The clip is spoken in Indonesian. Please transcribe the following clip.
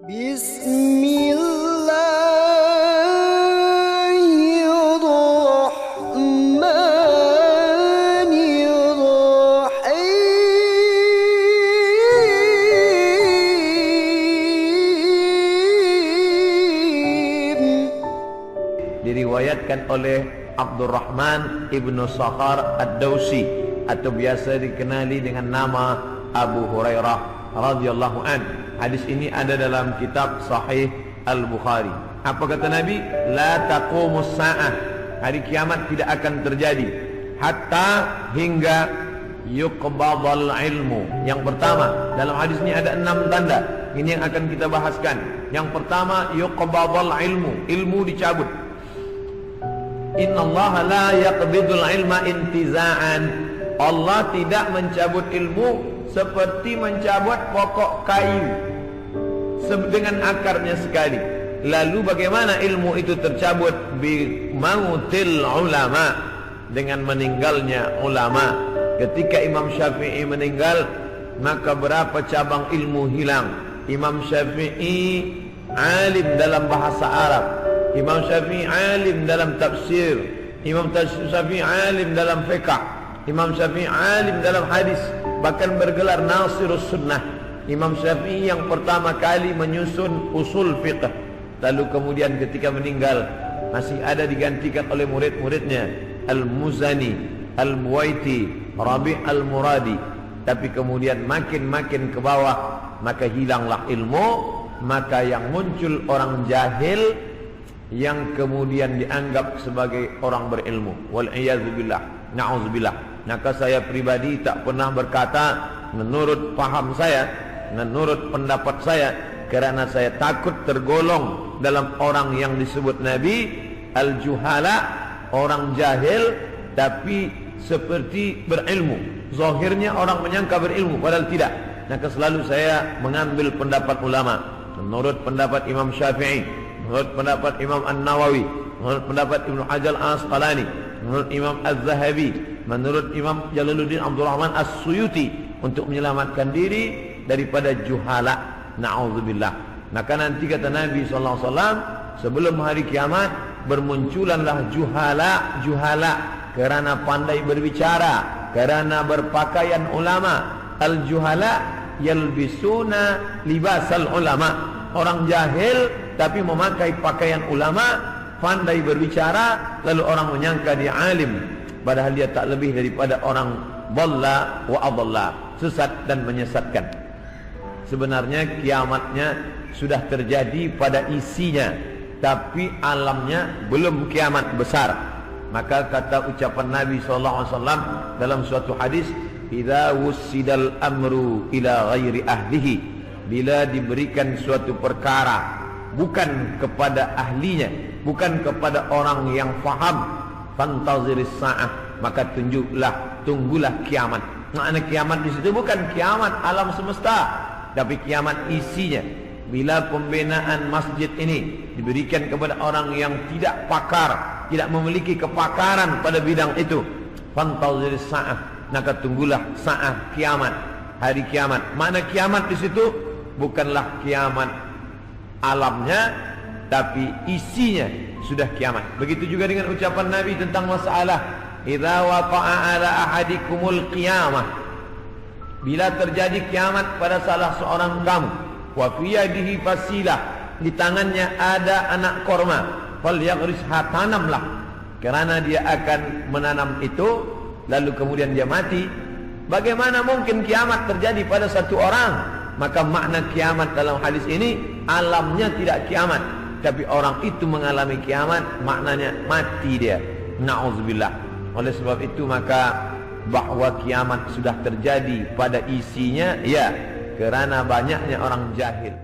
Bismillahirrahmanirrahim. Diriwayatkan oleh Abdurrahman ibnu Sakhar ad-Dawsi atau biasa dikenali dengan nama Abu Hurairah radhiyallahu an. Hadis ini ada dalam kitab Sahih Al-Bukhari. Apa kata Nabi? La taqumus sa'ah. Hari kiamat tidak akan terjadi hatta hingga yuqbadal ilmu. Yang pertama, dalam hadis ini ada 6 tanda. Ini yang akan kita bahaskan. Yang pertama, yuqbadal ilmu. Ilmu dicabut. Innallaha la yaqbidul ilma intiza'an. Allah tidak mencabut ilmu seperti mencabut pokok kayu dengan akarnya sekali. Lalu bagaimana ilmu itu tercabut? Bi mautil ulama, dengan meninggalnya ulama. Ketika Imam Syafi'i meninggal, maka berapa cabang ilmu hilang. Imam Syafi'i alim dalam bahasa Arab, Imam Syafi'i alim dalam tafsir, Imam Syafi'i alim dalam fiqh, Imam Syafi'i alim dalam hadis, bahkan bergelar Nasirus Sunnah. Imam Syafi'i yang pertama kali menyusun usul fiqh. Lalu kemudian ketika meninggal masih ada digantikan oleh murid-muridnya, Al-Muzani, Al-Muwaiti, Rabi' Al-Muradi. Tapi kemudian makin ke bawah, maka hilanglah ilmu, maka yang muncul orang jahil yang kemudian dianggap sebagai orang berilmu. Wal'iyadzubillah, na'udzubillah. Maka saya pribadi tak pernah berkata menurut paham saya, menurut pendapat saya, kerana saya takut tergolong dalam orang yang disebut Nabi al-juhala, orang jahil tapi seperti berilmu. Zahirnya orang menyangka berilmu padahal tidak. Maka selalu saya mengambil pendapat ulama. Menurut pendapat Imam Syafi'i, menurut pendapat Imam An-Nawawi, menurut pendapat Ibnu Hajar Al-Asqalani, menurut Imam Az-Zahabi, menurut Imam Jalaluddin Abdul Rahman As-Suyuti, untuk menyelamatkan diri daripada juhala. Na'udzubillah. Maka nanti kata Nabi SAW, sebelum hari kiamat bermunculanlah juhala kerana pandai berbicara, kerana berpakaian ulama. Al-juhala yalbisuna libasal ulama. Orang jahil tapi memakai pakaian ulama, pandai berbicara, lalu orang menyangka dia alim, padahal dia tak lebih daripada orang dhalla wa adalla, sesat dan menyesatkan. Sebenarnya kiamatnya sudah terjadi pada isinya, tapi alamnya belum kiamat besar. Maka kata ucapan Nabi SAW dalam suatu hadis, idza wussidal amru ila ghairi ahlihi, bila diberikan suatu perkara bukan kepada ahlinya, bukan kepada orang yang faham, fantaziris sa'ah, maka tunggulah kiamat. Makna kiamat di situ bukan kiamat alam semesta, tapi kiamat isinya. Bila pembinaan masjid ini diberikan kepada orang yang tidak pakar, tidak memiliki kepakaran pada bidang itu, fantaziris sa'ah, maka tunggulah sa'ah, kiamat, hari kiamat. Makna kiamat di situ bukanlah kiamat alamnya, tapi isinya sudah kiamat. Begitu juga dengan ucapan Nabi tentang masalah idza waqa'a ala ahadikumul qiyamah, bila terjadi kiamat pada salah seorang kamu, wa fi yadihi fasilah, di tangannya ada anak korma, falyaghrisha, tanamlah, kerana dia akan menanam itu, lalu kemudian dia mati. Bagaimana mungkin kiamat terjadi pada satu orang? Maka makna kiamat dalam hadis ini alamnya tidak kiamat, tapi orang itu mengalami kiamat, maknanya mati dia. Na'udzubillah. Oleh sebab itu maka bahwa kiamat sudah terjadi pada isinya, ya, kerana banyaknya orang jahil.